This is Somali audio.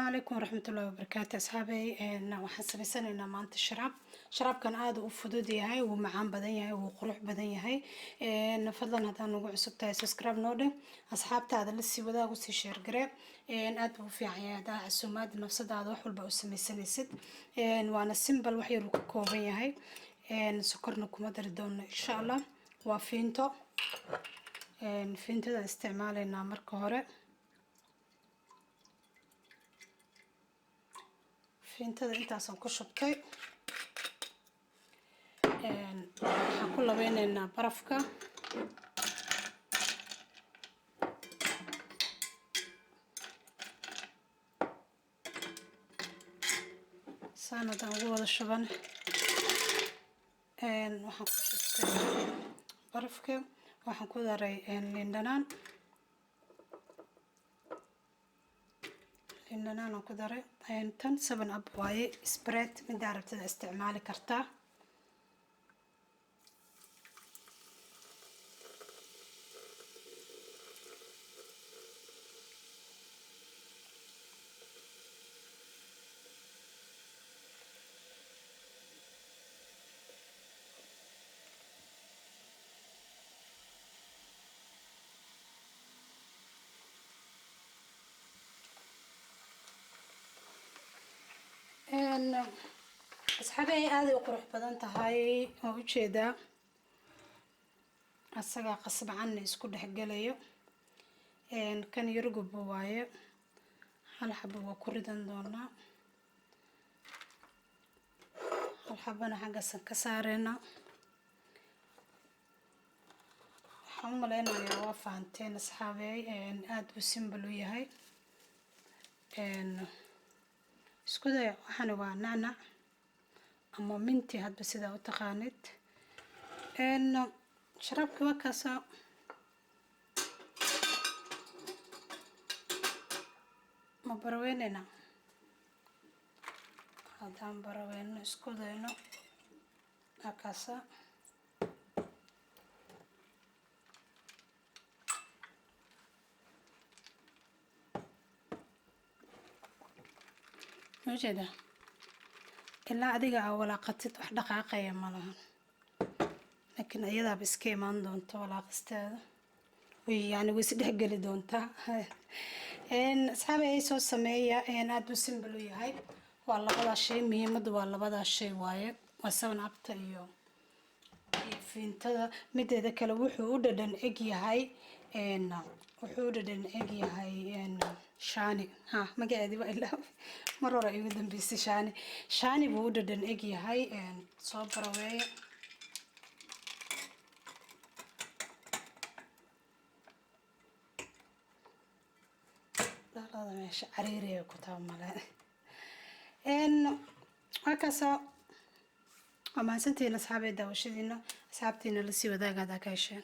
عليكم ورحمة الله وبركاته أصحابي. waxaan sameysanaynaa maanta sharaabkan aad u fudud yahay uu macaan badan yahay uu qurux badan yahay fadlan hadaan ugu cusub tahay subscribe noo dheh asxaabtaada la sii wadaagu sii share garee aad u fiican yahay hadaa casuumaad nafsadaada wax walba u sameysanaysid waana simple wax yar uu ka kooban yahay sokorna kuma dari doono insha Allah waa fiintada isticmaalaynaa marka hore fiintada intaas aan ku shubtay waxaan ku labeynaynaa barafka saanadaan ugu wada shuban waxaan ku shubtay barafka waxaan ku daray liin dhanaan aan ku daray tan 7 up waaye spread mid aragtida isticmaali kartaa asxaabay aad u qurux badan tahay oo u jeeda asaga qasbacan isku dhaxgalayo kan yurgub waaye hal xabo waa ku ridan doonaa hal xabana xagga ka saareyna waxaan u maleynayaa waa fahanteen asxaabay aad u simple u yahay isku day waxaan waa nacnac ama minti hadba sida u taqaanid sharaabka waa kaasa ma baraweynayna hadaan baraweyno isku dayno kaasa وجده إلا أديك ولا قطت واحد دقائق يا مالها لكن أيضا بسكي ما عندهم ولا قستة ويعني ويسد حقلي دونتا إن أصحابي يسوع سمية إن أدو سيمبلوي هاي والله هذا شيء مهم والله هذا شيء وايد وسوون عبت اليوم فين تدا مدة ذاك الوحود دن إجي هاي إن وحود دن إجي هاي إن شاني ها ما قاعد وإلا مرة رأيي ودن بيسي شاني بود دن إجي هاي إن صبر ويا لا هذا ماشي عريري وكتاب ملا إن هكذا وما سنتين أصحابي داوشينا أصحابتنا اللي سوى ذاك هذا كايشين